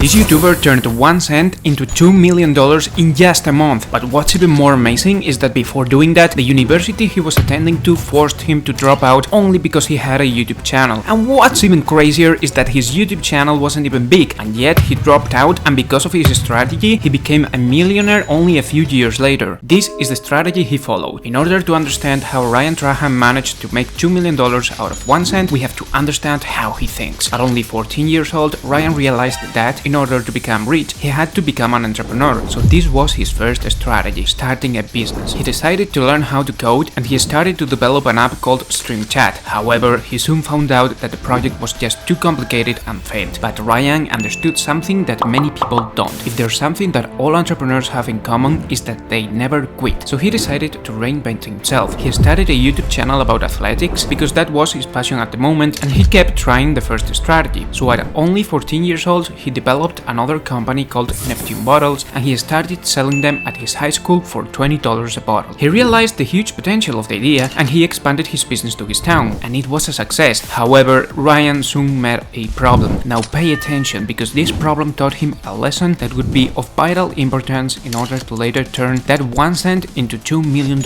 This YouTuber turned 1 cent into $2 million in just a month. But what's even more amazing is that before doing that, the university he was attending to forced him to drop out only because he had a YouTube channel. And what's even crazier is that his YouTube channel wasn't even big, and yet he dropped out, and because of his strategy, he became a millionaire only a few years later. This is the strategy he followed. In order to understand how Ryan Trahan managed to make $2 million out of 1 cent, we have to understand how he thinks. At only 14 years old, Ryan realized that in order to become rich, he had to become an entrepreneur. So this was his first strategy, starting a business. He decided to learn how to code, and he started to develop an app called Stream Chat. However, he soon found out that the project was just too complicated and failed. But Ryan understood something that many people don't. If there's something that all entrepreneurs have in common, is that they never quit. So he decided to reinvent himself. He started a YouTube channel about athletics because that was his passion at the moment, and he kept trying the first strategy. So at only 14 years old, he developed another company called Neptune Bottles, and he started selling them at his high school for $20 a bottle. He realized the huge potential of the idea, and he expanded his business to his town, and it was a success. However, Ryan soon met a problem. Now pay attention, because this problem taught him a lesson that would be of vital importance in order to later turn that 1 cent into $2 million.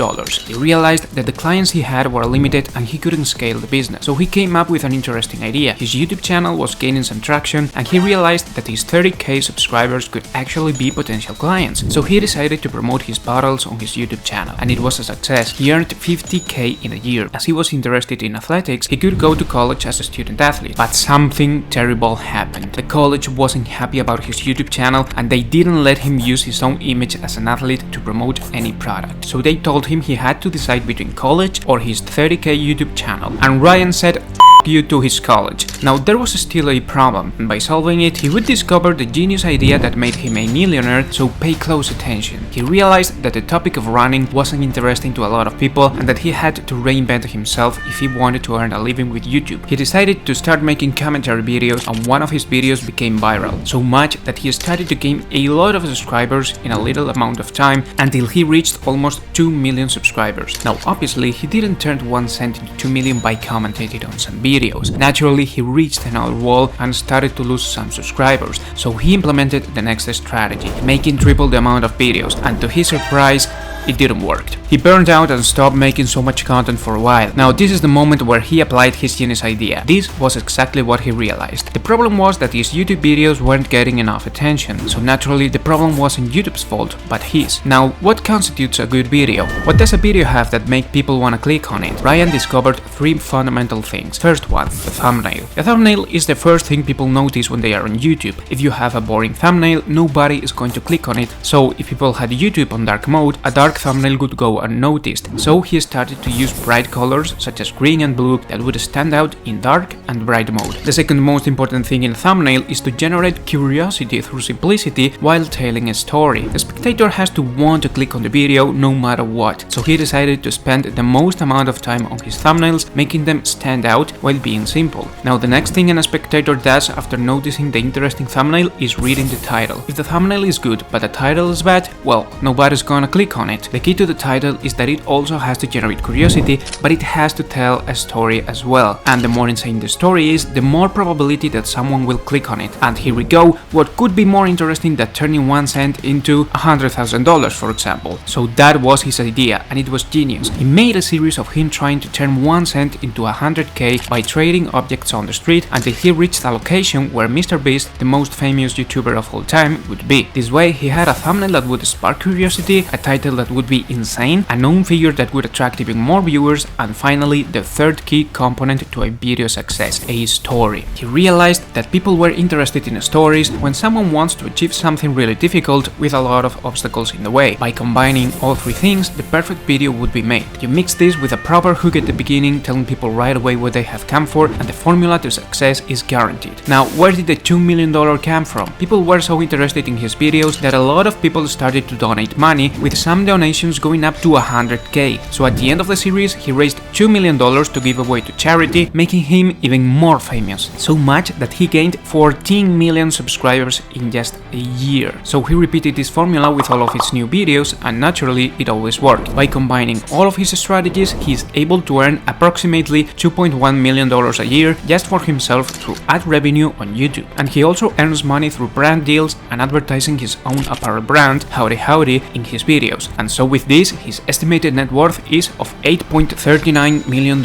He realized that the clients he had were limited and he couldn't scale the business. So he came up with an interesting idea. His YouTube channel was gaining some traction, and he realized that his 30k subscribers could actually be potential clients. So he decided to promote his bottles on his YouTube channel, and it was a success. He earned 50k in a year. As he was interested in athletics, he could go to college as a student athlete. But something terrible happened. The college wasn't happy about his YouTube channel, and they didn't let him use his own image as an athlete to promote any product. So they told him he had to decide between college or his 30k YouTube channel. And Ryan said you to his college. Now there was still a problem, and by solving it, he would discover the genius idea that made him a millionaire, so pay close attention. He realized that the topic of running wasn't interesting to a lot of people, and that he had to reinvent himself if he wanted to earn a living with YouTube. He decided to start making commentary videos, and one of his videos became viral, so much that he started to gain a lot of subscribers in a little amount of time, until he reached almost 2 million subscribers. Now obviously he didn't turn 1 cent into 2 million by commentating on some videos. Naturally, he reached another wall and started to lose some subscribers, so he implemented the next strategy, making triple the amount of videos, and to his surprise, it didn't work. He burned out and stopped making so much content for a while. Now this is the moment where he applied his genius idea. This was exactly what he realized. The problem was that his YouTube videos weren't getting enough attention, so naturally the problem wasn't YouTube's fault, but his. Now, what constitutes a good video? What does a video have that make people wanna click on it? Ryan discovered 3 fundamental things. First one, the thumbnail. The thumbnail is the first thing people notice when they are on YouTube. If you have a boring thumbnail, nobody is going to click on it, so if people had YouTube on dark mode, a dark thumbnail would go unnoticed. So he started to use bright colors such as green and blue that would stand out in dark and bright mode. The second most important thing in a thumbnail is to generate curiosity through simplicity while telling a story. The spectator has to want to click on the video no matter what, so he decided to spend the most amount of time on his thumbnails, making them stand out while being simple. Now the next thing a spectator does after noticing the interesting thumbnail is reading the title. If the thumbnail is good but the title is bad, well, nobody's gonna click on it. The key to the title is that it also has to generate curiosity, but it has to tell a story as well. And the more insane the story is, the more probability that someone will click on it. And here we go, what could be more interesting than turning 1 cent into $100,000, for example. So that was his idea, and it was genius. He made a series of him trying to turn 1 cent into 100k by trading objects on the street until he reached a location where Mr. Beast, the most famous YouTuber of all time, would be. This way he had a thumbnail that would spark curiosity, a title that would be insane, a known figure that would attract even more viewers, and finally the third key component to a video success, a story. He realized that people were interested in stories when someone wants to achieve something really difficult with a lot of obstacles in the way. By combining all 3 things, the perfect video would be made. You mix this with a proper hook at the beginning, telling people right away what they have come for, and the formula to success is guaranteed. Now, where did the $2 million come from? People were so interested in his videos that a lot of people started to donate money, with some donating donations going up to 100k. So at the end of the series, he raised $2 million to give away to charity, making him even more famous. So much that he gained 14 million subscribers in just a year. So he repeated this formula with all of his new videos, and naturally it always worked. By combining all of his strategies, he is able to earn approximately $2.1 million a year just for himself through ad revenue on YouTube. And he also earns money through brand deals and advertising his own apparel brand, Howdy Howdy, in his videos. And so with this, his estimated net worth is of $8.39 million.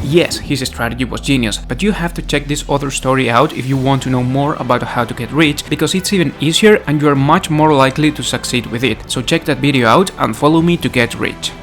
Yes, his strategy was genius, but you have to check this other story out if you want to know more about how to get rich, because it's even easier and you are much more likely to succeed with it. So check that video out and follow me to get rich.